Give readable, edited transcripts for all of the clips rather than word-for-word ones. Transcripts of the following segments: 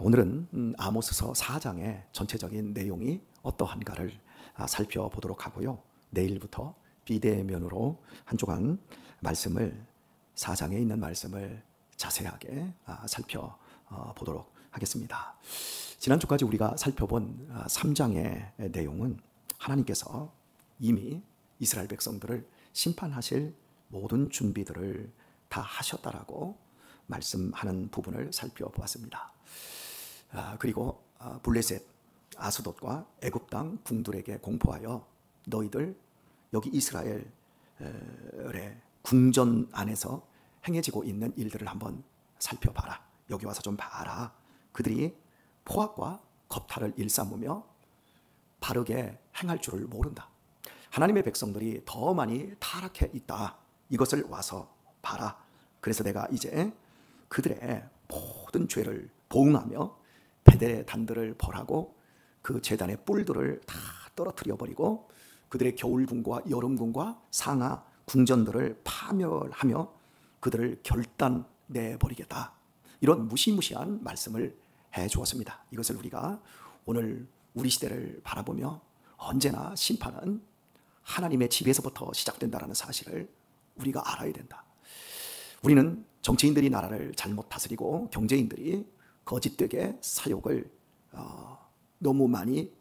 오늘은 아모스서 4장의 전체적인 내용이 어떠한가를 살펴보도록 하고요. 내일부터 비대면으로 한 주간 말씀을 4장에 있는 말씀을 자세하게 살펴보도록 하겠습니다. 지난주까지 우리가 살펴본 3장의 내용은 하나님께서 이미 이스라엘 백성들을 심판하실 모든 준비들을 다 하셨다라고 말씀하는 부분을 살펴보았습니다. 그리고 블레셋, 아스돗과 애굽 땅 궁들에게 공포하여 너희들 여기 이스라엘의 궁전 안에서 행해지고 있는 일들을 한번 살펴봐라. 여기 와서 좀 봐라. 그들이 포악과 겁탈을 일삼으며 바르게 행할 줄을 모른다. 하나님의 백성들이 더 많이 타락해 있다. 이것을 와서 봐라. 그래서 내가 이제 그들의 모든 죄를 보응하며 베델의 단들을 벌하고 그 제단의 뿔들을 다 떨어뜨려 버리고 그들의 겨울궁과 여름궁과 상하 궁전들을 파멸하며 그들을 결단내 버리겠다. 이런 무시무시한 말씀을 해 주었습니다. 이것을 우리가 오늘 우리 시대를 바라보며 언제나 심판은 하나님의 집에서부터 시작된다는 사실을 우리가 알아야 된다. 우리는 정치인들이 나라를 잘못 다스리고 경제인들이 거짓되게 사욕을 너무 많이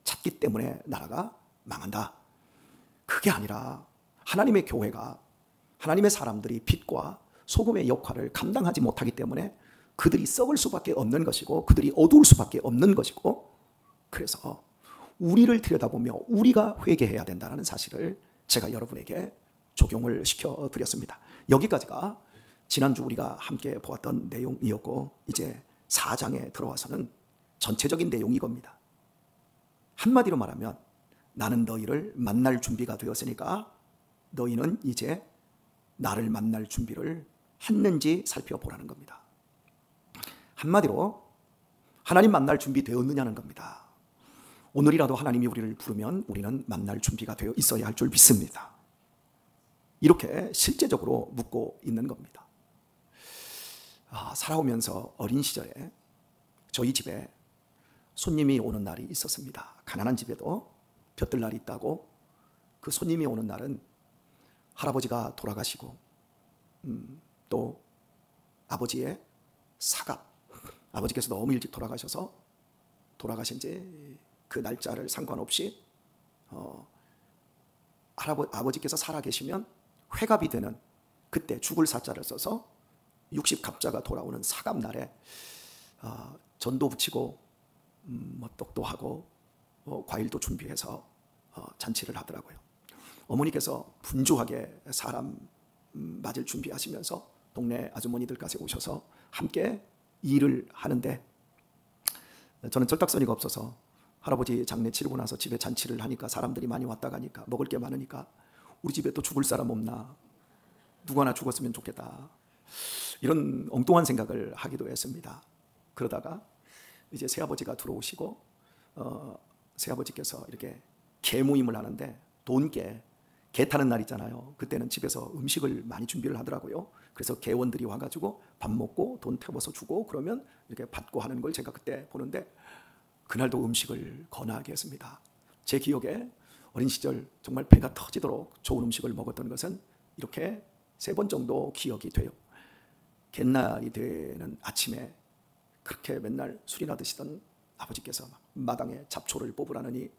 찾기 때문에 나라가 망한다. 그게 아니라 하나님의 교회가 하나님의 사람들이 빛과 소금의 역할을 감당하지 못하기 때문에 그들이 썩을 수밖에 없는 것이고 그들이 어두울 수밖에 없는 것이고, 그래서 우리를 들여다보며 우리가 회개해야 된다는 사실을 제가 여러분에게 적용을 시켜드렸습니다. 여기까지가 지난주 우리가 함께 보았던 내용이었고, 이제 4장에 들어와서는 전체적인 내용이 이겁니다. 한마디로 말하면 나는 너희를 만날 준비가 되었으니까 너희는 이제 나를 만날 준비를 했는지 살펴보라는 겁니다. 한마디로 하나님 만날 준비 되었느냐는 겁니다. 오늘이라도 하나님이 우리를 부르면 우리는 만날 준비가 되어 있어야 할 줄 믿습니다. 이렇게 실제적으로 묻고 있는 겁니다. 살아오면서 어린 시절에 저희 집에 손님이 오는 날이 있었습니다. 가난한 집에도 볕들 날이 있다고 그 손님이 오는 날은 할아버지가 돌아가시고 또 아버지의 사갑, 아버지께서 너무 일찍 돌아가셔서 돌아가신 지 그 날짜를 상관없이 아버지께서 살아계시면 회갑이 되는 그때 죽을 사자를 써서 60갑자가 돌아오는 사갑날에 전도 붙이고 떡도 하고 과일도 준비해서 잔치를 하더라고요. 어머니께서 분주하게 사람 맞을 준비하시면서 동네 아주머니들까지 오셔서 함께 일을 하는데, 저는 절딱서니가 없어서 할아버지 장례 치르고 나서 집에 잔치를 하니까 사람들이 많이 왔다 가니까 먹을 게 많으니까 우리 집에 또 죽을 사람 없나, 누구 하나 죽었으면 좋겠다, 이런 엉뚱한 생각을 하기도 했습니다. 그러다가 이제 새아버지가 들어오시고 새아버지께서 이렇게 개 모임을 하는데 개 타는 날 있잖아요. 그때는 집에서 음식을 많이 준비를 하더라고요. 그래서 개원들이 와가지고 밥 먹고 돈 태워서 주고 그러면 이렇게 받고 하는 걸 제가 그때 보는데, 그날도 음식을 거나하게 했습니다. 제 기억에 어린 시절 정말 배가 터지도록 좋은 음식을 먹었던 것은 이렇게 3번 정도 기억이 돼요. 갯날이 되는 아침에 그렇게 맨날 술이나 드시던 아버지께서 마당에 잡초를 뽑으라느니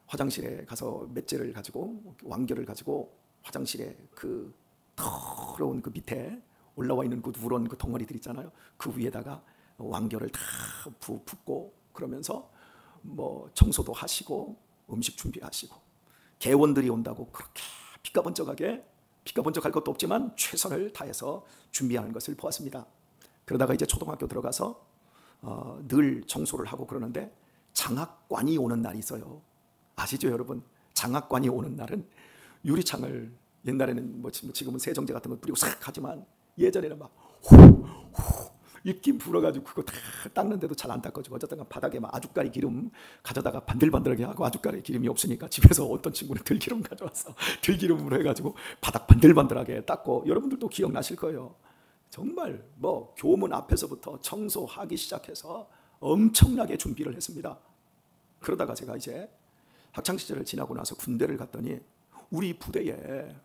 화장실에 가서 맷재를 가지고 왕겨를 가지고 화장실에 그 더러운 그 밑에 올라와 있는 그 누런 그 덩어리들 있잖아요. 그 위에다가 왕겨를 다 붓고 그러면서 청소도 하시고 음식 준비하시고, 개원들이 온다고 그렇게 삐까번쩍할 것도 없지만 최선을 다해서 준비하는 것을 보았습니다. 그러다가 이제 초등학교 들어가서 늘 청소를 하고 그러는데 장학관이 오는 날이 있어요. 아시죠 여러분? 장학관이 오는 날은 유리창을, 옛날에는 지금은 세정제 같은 거 뿌리고 싹 하지만 예전에는 막 입김 불어가지고 그거 다 닦는데도 잘 안 닦아지고, 어쨌든 바닥에 막 아주까리 기름 가져다가 반들반들하게 하고, 아주까리 기름이 없으니까 집에서 어떤 친구는 들기름 가져와서 들기름으로 해가지고 바닥 반들반들하게 닦고, 여러분들도 기억나실 거예요. 정말 뭐 교문 앞에서부터 청소하기 시작해서 엄청나게 준비를 했습니다. 그러다가 제가 이제 학창시절을 지나고 나서 군대를 갔더니 우리 부대에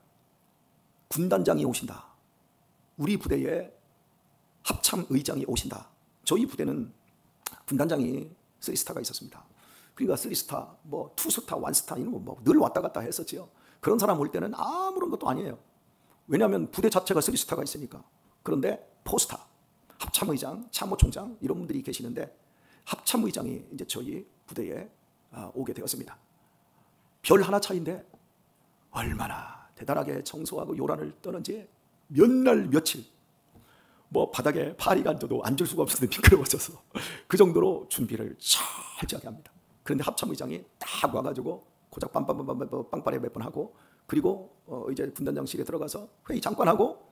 군단장이 오신다. 우리 부대에 합참의장이 오신다. 저희 부대는 군단장이 3스타가 있었습니다. 그러니까 3스타, 뭐 2스타, 1스타 이런 뭐 늘 왔다 갔다 했었지요. 그런 사람 올 때는 아무런 것도 아니에요. 왜냐하면 부대 자체가 3스타가 있으니까. 그런데 4스타, 합참의장, 참모총장 이런 분들이 계시는데 합참의장이 이제 저희 부대에 오게 되었습니다. 별 하나 차이인데 얼마나 대단하게 청소하고 요란을 떠는지 몇 날 며칠 뭐 바닥에 파리가 앉아도 앉을 수가 없었는데 미끄러워져서 그 정도로 준비를 철저하게 합니다. 그런데 합참의장이 딱 와가지고 고작 빵빠레 몇 번 하고 그리고 이제 군단장실에 들어가서 회의 잠깐 하고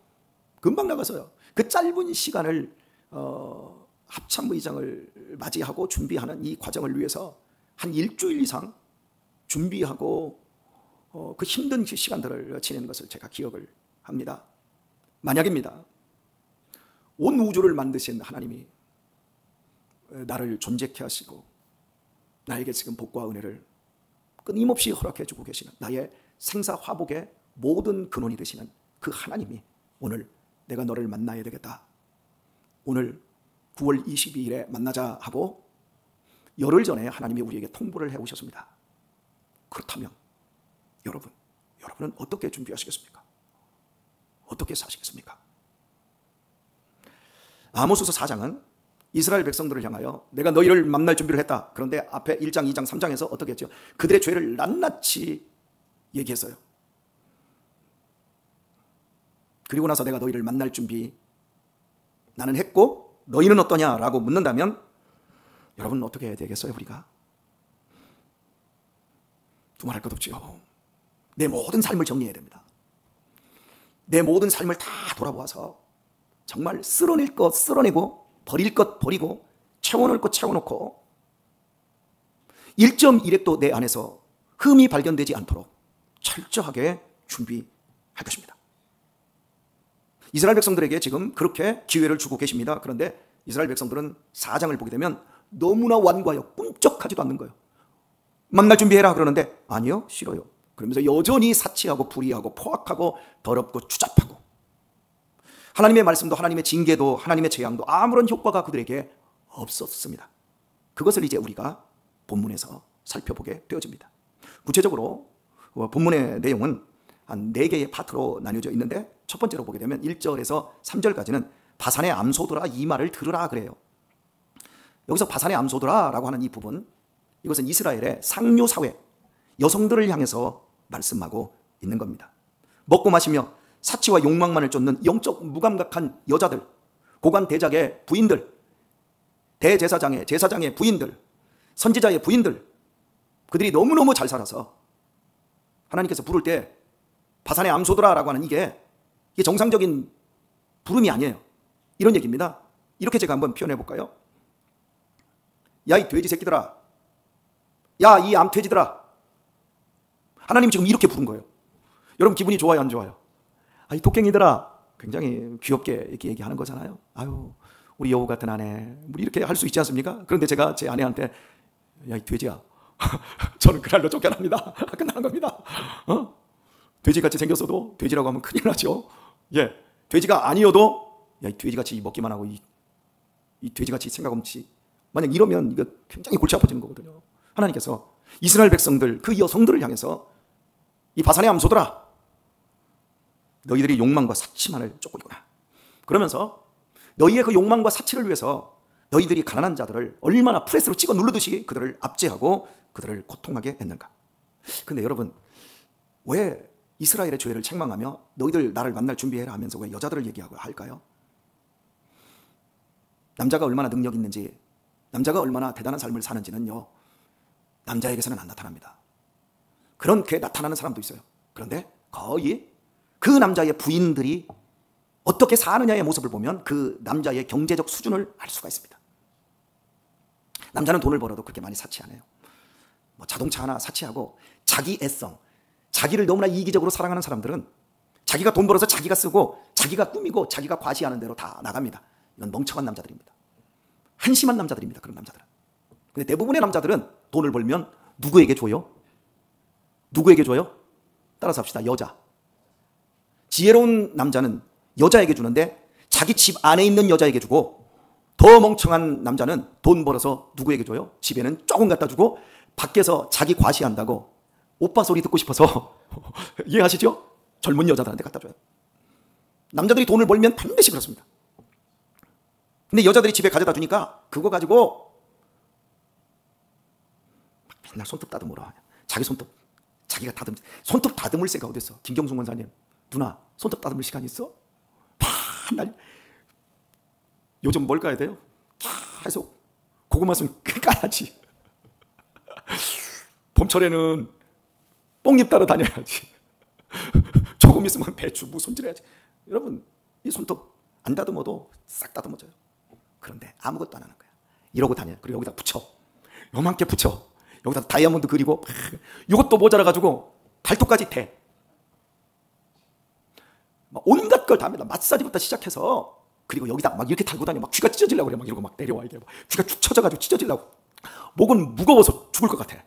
금방 나가서요. 그 짧은 시간을 합참의장을 맞이하고 준비하는 이 과정을 위해서 한 일주일 이상 준비하고 그 힘든 시간들을 지내는 것을 제가 기억을 합니다. 만약입니다. 온 우주를 만드신 하나님이 나를 존재케 하시고 나에게 지금 복과 은혜를 끊임없이 허락해 주고 계시는 나의 생사화복의 모든 근원이 되시는 그 하나님이 오늘 내가 너를 만나야 되겠다. 오늘 9월 22일에 만나자 하고 열흘 전에 하나님이 우리에게 통보를 해오셨습니다. 그렇다면 여러분은 어떻게 준비하시겠습니까? 어떻게 사시겠습니까? 아모스서 4장은 이스라엘 백성들을 향하여 내가 너희를 만날 준비를 했다. 그런데 앞에 1장, 2장, 3장에서 어떻게 했죠? 그들의 죄를 낱낱이 얘기했어요. 그리고 나서 내가 너희를 만날 준비 나는 했고 너희는 어떠냐라고 묻는다면 여러분은 어떻게 해야 되겠어요? 우리가 두말할 것 없지요. 내 모든 삶을 정리해야 됩니다. 내 모든 삶을 다 돌아보아서 정말 쓸어낼 것 쓸어내고 버릴 것 버리고 채워놓을 것 채워놓고 1.1획도 내 안에서 흠이 발견되지 않도록 철저하게 준비할 것입니다. 이스라엘 백성들에게 지금 그렇게 기회를 주고 계십니다. 그런데 이스라엘 백성들은 4장을 보게 되면 너무나 완고하여 꿈쩍하지도 않는 거예요. 만날 준비해라 그러는데 아니요, 싫어요. 그러면서 여전히 사치하고 불의하고 포악하고 더럽고 추잡하고 하나님의 말씀도 하나님의 징계도 하나님의 재앙도 아무런 효과가 그들에게 없었습니다. 그것을 이제 우리가 본문에서 살펴보게 되어집니다. 구체적으로 본문의 내용은 한 4개의 파트로 나뉘어져 있는데 첫 번째로 보게 되면 1절에서 3절까지는 바산의 암소들아 이 말을 들으라 그래요. 여기서 바산의 암소들아 라고 하는 이 부분, 이것은 이스라엘의 상류 사회 여성들을 향해서 말씀하고 있는 겁니다. 먹고 마시며 사치와 욕망만을 쫓는 영적 무감각한 여자들, 고관 대작의 부인들, 대제사장의 제사장의 부인들, 선지자의 부인들, 그들이 너무너무 잘 살아서 하나님께서 부를 때 바산의 암소들아 라고 하는 이게 정상적인 부름이 아니에요. 이런 얘기입니다. 이렇게 제가 한번 표현해 볼까요? 야, 이 돼지 새끼들아, 야, 이 암돼지들아. 하나님 지금 이렇게 부른 거예요. 여러분 기분이 좋아요, 안 좋아요? 아, 이 토깽이들아. 굉장히 귀엽게 이렇게 얘기하는 거잖아요. 아유, 우리 여우 같은 아내. 우리 이렇게 할 수 있지 않습니까? 그런데 제가 제 아내한테 야, 이 돼지야. 저는 그날로 쫓겨납니다. 끝나는 겁니다. 돼지같이 생겼어도 돼지라고 하면 큰일 나죠. 예, 돼지가 아니어도 야, 이 돼지같이 먹기만 하고 이 돼지같이 생각 없이 만약 이러면 이거 굉장히 골치 아파지는 거거든요. 하나님께서 이스라엘 백성들 그 여성들을 향해서 이 바산의 암소들아 너희들이 욕망과 사치만을 쫓고 있구나. 그러면서 너희의 그 욕망과 사치를 위해서 너희들이 가난한 자들을 얼마나 프레스로 찍어 누르듯이 그들을 압제하고 그들을 고통하게 했는가. 근데 여러분 왜 이스라엘의 죄를 책망하며 너희들 나를 만날 준비해라 하면서 왜 여자들을 얘기하고 할까요? 남자가 얼마나 능력 있는지 남자가 얼마나 대단한 삶을 사는지는요 남자에게서는 안 나타납니다. 그렇게 나타나는 사람도 있어요. 그런데 거의 그 남자의 부인들이 어떻게 사느냐의 모습을 보면 그 남자의 경제적 수준을 알 수가 있습니다. 남자는 돈을 벌어도 그렇게 많이 사치 안 해요. 뭐 자동차 하나 사치하고 자기 애성, 자기를 너무나 이기적으로 사랑하는 사람들은 자기가 돈 벌어서 자기가 쓰고 자기가 꾸미고 자기가 과시하는 대로 다 나갑니다. 이건 멍청한 남자들입니다. 한심한 남자들입니다. 그런 남자들은. 근데 대부분의 남자들은 돈을 벌면 누구에게 줘요? 누구에게 줘요? 따라서 합시다. 여자. 지혜로운 남자는 여자에게 주는데 자기 집 안에 있는 여자에게 주고, 더 멍청한 남자는 돈 벌어서 누구에게 줘요? 집에는 조금 갖다 주고 밖에서 자기 과시한다고 오빠 소리 듣고 싶어서 이해하시죠? 젊은 여자들한테 갖다 줘요. 남자들이 돈을 벌면 반드시 그렇습니다. 근데 여자들이 집에 가져다 주니까 그거 가지고 맨날 손톱 다듬으라. 자기 손톱 자기가 손톱 다듬을 새가 어딨어. 김경숙 원사님, 누나 손톱 다듬을 시간 있어? 맨날 요즘 뭘 까야 돼요? 계속 고구마 순 까야지. 봄철에는 뽕잎 따러 다녀야지. 조금 있으면 배추 무 손질해야지. 여러분, 이 손톱 안 다듬어도 싹 다듬어져요. 그런데 아무것도 안 하는 거야. 이러고 다녀요. 그리고 여기다 붙여. 요만큼 붙여. 여기다 다이아몬드 그리고 이것도 모자라가지고 발톱까지 대. 막 온갖 걸 다 합니다. 마사지부터 시작해서. 그리고 여기다 막 이렇게 달고 다녀. 막 귀가 찢어지려고 그래. 막 이러고 막 내려와. 이게 막 귀가 축 처져가지고 찢어지려고. 목은 무거워서 죽을 것 같아.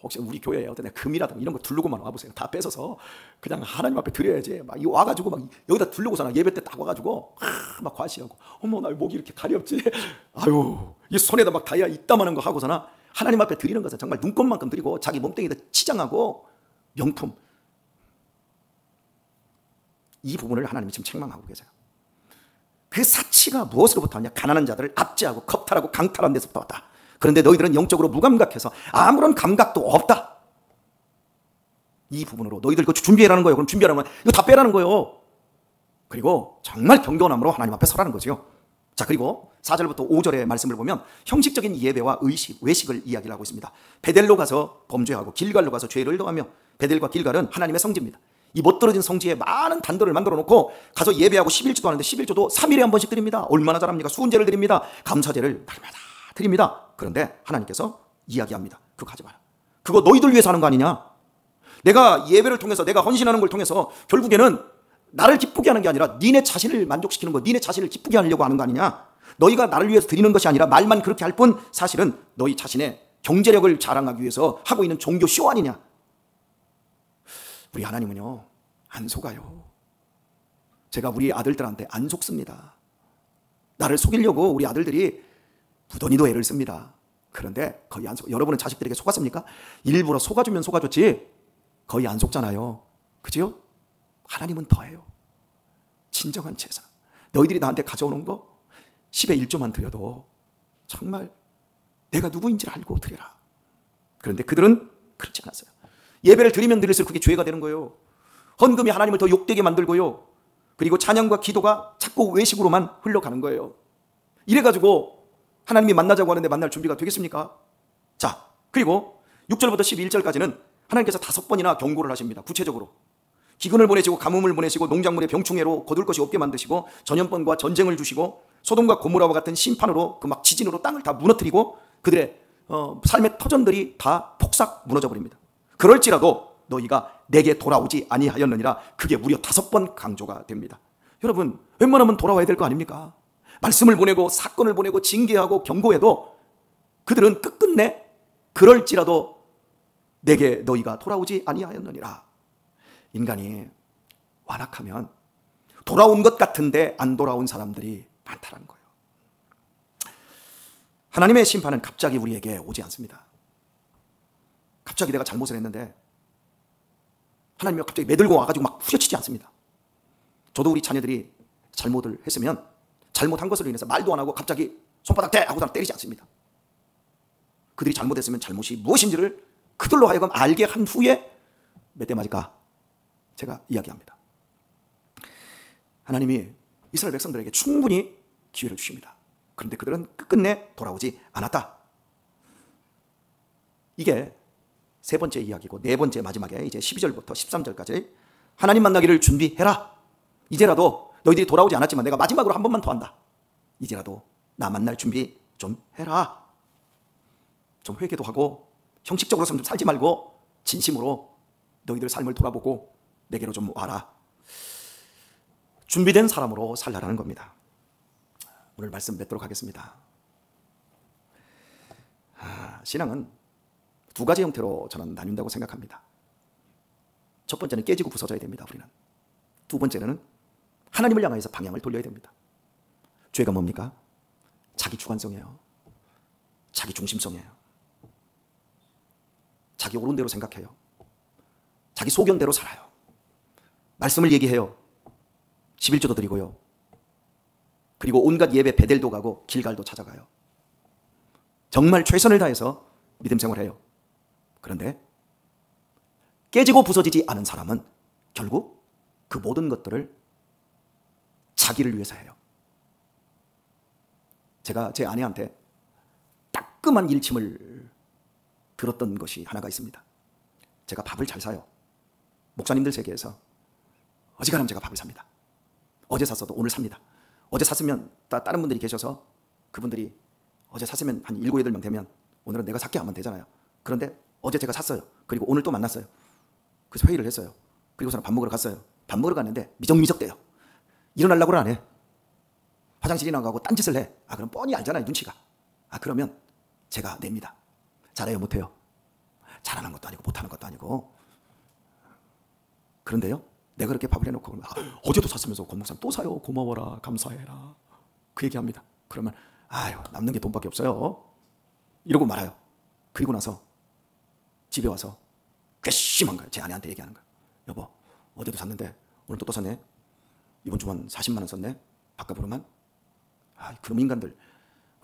혹시 우리 교회에 어떤 금이라든가 이런 거 두르고만 와보세요. 다 뺏어서 그냥 하나님 앞에 드려야지. 막 이거 와가지고 막 여기다 두르고서나 예배 때 딱 와가지고 막 과시하고, 어머 나 목이 이렇게 가렵지. 아유, 이 손에다 막 다이아 이따만한 거 하고서나 하나님 앞에 드리는 것은 정말 눈곱만큼 드리고 자기 몸뚱이에다 치장하고 명품. 이 부분을 하나님이 지금 책망하고 계세요. 그 사치가 무엇으로부터 왔냐? 가난한 자들을 압제하고 겁탈하고 강탈한 데서부터 왔다. 그런데 너희들은 영적으로 무감각해서 아무런 감각도 없다. 이 부분으로 너희들 이거 준비해라는 거예요. 그럼 준비하라는 거예요. 이거 다 빼라는 거예요. 그리고 정말 경건함으로 하나님 앞에 서라는 거죠. 자, 그리고 4절부터 5절의 말씀을 보면 형식적인 예배와 의식, 외식을 이야기를 하고 있습니다. 베델로 가서 범죄하고 길갈로 가서 죄를 더하며, 베델과 길갈은 하나님의 성지입니다. 이 멋들어진 성지에 많은 단들을 만들어 놓고 가서 예배하고 11조도 하는데 11조도 3일에 한 번씩 드립니다. 얼마나 잘합니까? 수은제를 드립니다. 감사제를 날마다 드립니다. 그런데 하나님께서 이야기합니다. 그거 하지 마라. 그거 너희들 위해서 하는 거 아니냐? 내가 예배를 통해서 내가 헌신하는 걸 통해서 결국에는 나를 기쁘게 하는 게 아니라 니네 자신을 만족시키는 거, 니네 자신을 기쁘게 하려고 하는 거 아니냐? 너희가 나를 위해서 드리는 것이 아니라 말만 그렇게 할 뿐 사실은 너희 자신의 경제력을 자랑하기 위해서 하고 있는 종교 쇼 아니냐? 우리 하나님은요, 안 속아요. 제가 우리 아들들한테 안 속습니다. 나를 속이려고 우리 아들들이 무던히도 애를 씁니다. 그런데 거의 안 속. 여러분은 자식들에게 속았습니까? 일부러 속아주면 속아줬지 거의 안 속잖아요. 그죠? 하나님은 더해요. 진정한 제사. 너희들이 나한테 가져오는 거 10의 1조만 드려도 정말 내가 누구인지를 알고 드려라. 그런데 그들은 그렇지 않았어요. 예배를 드리면 드릴수록 그게 죄가 되는 거예요. 헌금이 하나님을 더 욕되게 만들고요. 그리고 찬양과 기도가 자꾸 외식으로만 흘러가는 거예요. 이래가지고 하나님이 만나자고 하는데 만날 준비가 되겠습니까? 자, 그리고 6절부터 11절까지는 하나님께서 5번이나 경고를 하십니다. 구체적으로 기근을 보내시고 가뭄을 보내시고 농작물의 병충해로 거둘 것이 없게 만드시고 전염병과 전쟁을 주시고 소돔과 고모라와 같은 심판으로 그 막 지진으로 땅을 다 무너뜨리고 그들의 삶의 터전들이 다 폭삭 무너져 버립니다. 그럴지라도 너희가 내게 돌아오지 아니하였느니라. 그게 무려 5번 강조가 됩니다. 여러분, 웬만하면 돌아와야 될 거 아닙니까? 말씀을 보내고 사건을 보내고 징계하고 경고해도 그들은 끝끝내 그럴지라도 내게 너희가 돌아오지 아니하였느니라. 인간이 완악하면 돌아온 것 같은데 안 돌아온 사람들이 많다는 거예요. 하나님의 심판은 갑자기 우리에게 오지 않습니다. 갑자기 내가 잘못을 했는데 하나님이 갑자기 매들고 와가지고 막 후려치지 않습니다. 저도 우리 자녀들이 잘못을 했으면 잘못한 것으로 인해서 말도 안 하고 갑자기 손바닥 대! 하고 때리지 않습니다. 그들이 잘못했으면 잘못이 무엇인지를 그들로 하여금 알게 한 후에 몇 대 맞을까? 제가 이야기합니다. 하나님이 이스라엘 백성들에게 충분히 기회를 주십니다. 그런데 그들은 끝끝내 돌아오지 않았다. 이게 세 번째 이야기고, 네 번째 마지막에 이제 12절부터 13절까지 하나님 만나기를 준비해라. 이제라도 너희들이 돌아오지 않았지만 내가 마지막으로 한 번만 더 한다. 이제라도 나 만날 준비 좀 해라. 좀 회개도 하고 형식적으로 좀 살지 말고 진심으로 너희들 삶을 돌아보고 내게로 좀 와라. 준비된 사람으로 살라라는 겁니다. 오늘 말씀 맺도록 하겠습니다. 신앙은 두 가지 형태로 저는 나뉜다고 생각합니다. 첫 번째는 깨지고 부서져야 됩니다. 우리는. 두 번째는 하나님을 향해서 방향을 돌려야 됩니다. 죄가 뭡니까? 자기 주관성이에요. 자기 중심성이에요. 자기 옳은 대로 생각해요. 자기 소견대로 살아요. 말씀을 얘기해요. 11조도 드리고요. 그리고 온갖 예배 베델도 가고 길갈도 찾아가요. 정말 최선을 다해서 믿음 생활해요. 그런데 깨지고 부서지지 않은 사람은 결국 그 모든 것들을 자기를 위해서 해요. 제가 제 아내한테 따끔한 일침을 들었던 것이 하나가 있습니다. 제가 밥을 잘 사요. 목사님들 세계에서 어지간하면 제가 밥을 삽니다. 어제 샀어도 오늘 삽니다. 어제 샀으면 다른 분들이 계셔서 그분들이 어제 샀으면 한 7, 8명 되면 오늘은 내가 살게 하면 되잖아요. 그런데 어제 제가 샀어요. 그리고 오늘 또 만났어요. 그래서 회의를 했어요. 그리고서는 밥 먹으러 갔어요. 밥 먹으러 갔는데 미적미적대요. 일어나려고는 안 해. 화장실이나 가고 딴짓을 해. 그럼 뻔히 알잖아요, 눈치가. 그러면 제가 냅니다. 잘해요, 못해요? 잘하는 것도 아니고 못하는 것도 아니고. 그런데요, 내가 그렇게 밥을 해놓고 어제도 샀으면서 권목사님 또 사요. 고마워라, 감사해라. 그 얘기합니다. 그러면 남는 게 돈밖에 없어요. 이러고 말아요. 그리고 나서 집에 와서 괘씸한 거예요. 제 아내한테 얘기하는 거예요. 여보, 어제도 샀는데 오늘 또 샀네. 이번 주만 40만 원 썼네. 밥값으로만. 그럼 인간들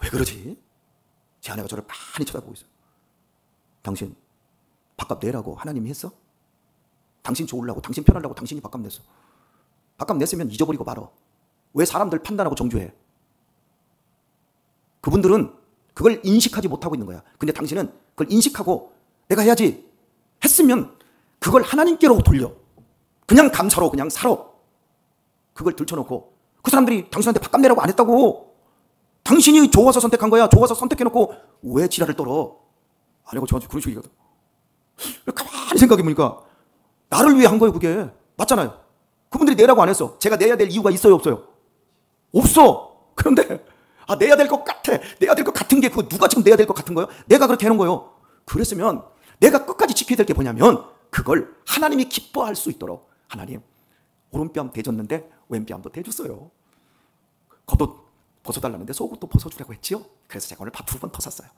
왜 그러지? 제 아내가 저를 많이 쳐다보고 있어요. 당신 밥값 내라고 하나님이 했어? 당신 좋으려고, 당신 편하려고 당신이 밥값 냈어. 밥값 냈으면 잊어버리고 말어. 왜 사람들 판단하고 정죄해? 그분들은 그걸 인식하지 못하고 있는 거야. 근데 당신은 그걸 인식하고 내가 해야지 했으면 그걸 하나님께로 돌려. 그냥 감사로 그냥 살아. 그걸 들춰놓고 그 사람들이 당신한테 밥값 내라고 안 했다고. 당신이 좋아서 선택한 거야. 좋아서 선택해놓고 왜 지랄을 떨어? 아내가 저한테 그런 식이거든. 가만히 생각해보니까 나를 위해 한 거예요. 그게 맞잖아요. 그분들이 내라고 안 했어. 제가 내야 될 이유가 있어요, 없어요? 없어. 그런데 내야 될 것 같아. 내야 될 것 같은 게 그거 누가 지금 내야 될 것 같은 거예요? 내가 그렇게 해놓은 거예요. 그랬으면 내가 끝까지 지켜야 될 게 뭐냐면 그걸 하나님이 기뻐할 수 있도록 하나님 오른뺨 대줬는데 왼뺨도 대줬어요. 겉옷 벗어달라는데 속옷도 벗어주라고 했지요. 그래서 제가 오늘 밥 2번 더 샀어요.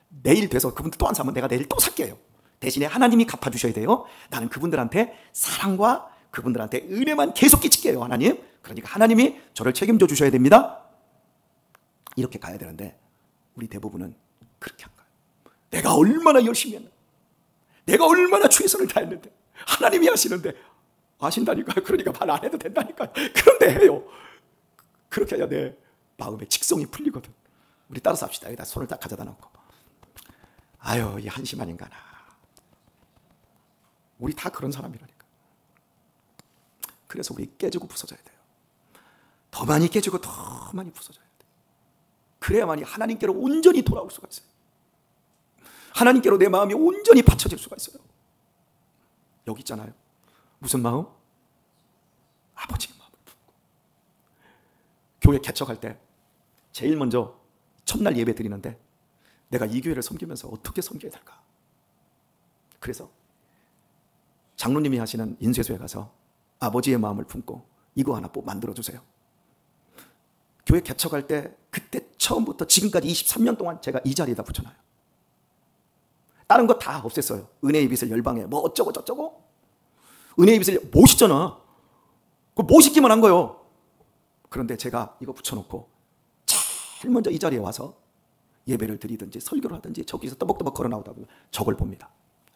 내일 돼서 그분들 또 안 사면 내가 내일 또 살게요. 대신에 하나님이 갚아주셔야 돼요. 나는 그분들한테 사랑과 그분들한테 은혜만 계속 끼칠게요. 하나님. 그러니까 하나님이 저를 책임져 주셔야 됩니다. 이렇게 가야 되는데 우리 대부분은 그렇게 한 거예요. 내가 얼마나 열심히 했는데, 내가 얼마나 최선을 다했는데 하나님이 하시는데 아신다니까요. 그러니까 말 안 해도 된다니까요. 그런데 해요. 그렇게 해야 내 마음의 직성이 풀리거든. 우리 따라서 합시다. 여기다 손을 딱 가져다 놓고 이 한심한 인간아. 우리 다 그런 사람이라니까. 그래서 우리 깨지고 부서져야 돼요. 더 많이 깨지고 더 많이 부서져야 돼요. 그래야만이 하나님께로 온전히 돌아올 수가 있어요. 하나님께로 내 마음이 온전히 받쳐질 수가 있어요. 여기 있잖아요. 무슨 마음? 아버지의 마음을 품고. 교회 개척할 때 제일 먼저 첫날 예배 드리는데 내가 이 교회를 섬기면서 어떻게 섬겨야 될까? 그래서 장로님이 하시는 인쇄소에 가서 아버지의 마음을 품고 이거 하나 만들어주세요. 교회 개척할 때 그때 처음부터 지금까지 23년 동안 제가 이 자리에다 붙여놔요. 다른 거 다 없앴어요. 은혜의 빛을 열방에 뭐 어쩌고 저쩌고. 은혜의 빛을 모시잖아. 그거 모시기만 한 거예요. 그런데 제가 이거 붙여놓고 제일 먼저 이 자리에 와서 예배를 드리든지 설교를 하든지 저기서 떠벅떠벅 걸어 나오다 보면 저걸 봅니다.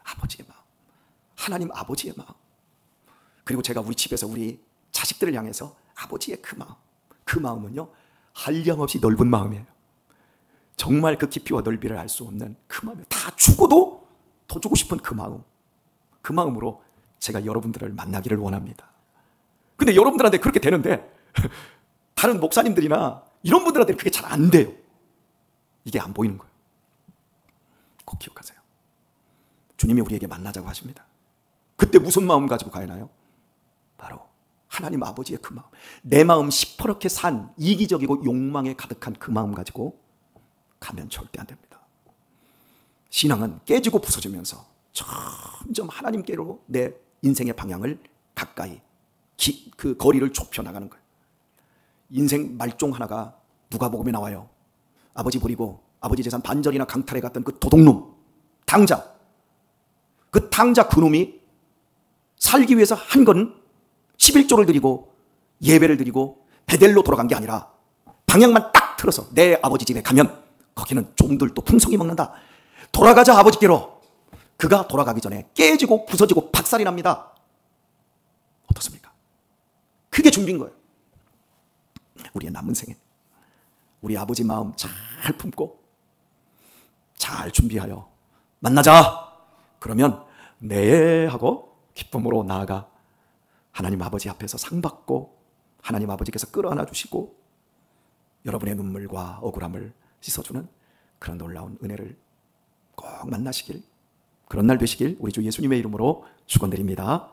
아버지의 마음. 하나님 아버지의 마음. 그리고 제가 우리 집에서 우리 자식들을 향해서 아버지의 그 마음. 그 마음은요, 한량없이 넓은 마음이에요. 정말 그 깊이와 넓이를 알 수 없는 그 마음이에요. 다 죽어도 더 주고 싶은 그 마음. 그 마음으로 제가 여러분들을 만나기를 원합니다. 근데 여러분들한테 그렇게 되는데 다른 목사님들이나 이런 분들한테는 그게 잘 안 돼요. 이게 안 보이는 거예요. 꼭 기억하세요. 주님이 우리에게 만나자고 하십니다. 그때 무슨 마음 가지고 가야 하나요? 바로 하나님 아버지의 그 마음, 내 마음 시퍼렇게 산 이기적이고 욕망에 가득한 그 마음 가지고 가면 절대 안 됩니다. 신앙은 깨지고 부서지면서 점점 하나님께로 내 인생의 방향을 가까이 그 거리를 좁혀 나가는 거예요. 인생 말종 하나가 누가복음에 나와요. 아버지 버리고 아버지 재산 반절이나 강탈해 갔던 그 도둑놈, 탕자. 그 탕자 그놈이 살기 위해서 한 건 11조를 드리고 예배를 드리고 베델로 돌아간 게 아니라 방향만 딱 틀어서 내 아버지 집에 가면 거기는 종들도 풍성히 먹는다. 돌아가자 아버지께로. 그가 돌아가기 전에 깨지고 부서지고 박살이 납니다. 어떻습니까? 그게 준비인 거예요. 우리의 남은 생에 우리 아버지 마음 잘 품고 잘 준비하여 만나자. 그러면 네 하고 기쁨으로 나아가 하나님 아버지 앞에서 상 받고 하나님 아버지께서 끌어안아 주시고 여러분의 눈물과 억울함을 씻어주는 그런 놀라운 은혜를 꼭 만나시길, 그런 날 되시길 우리 주 예수님의 이름으로 축원드립니다.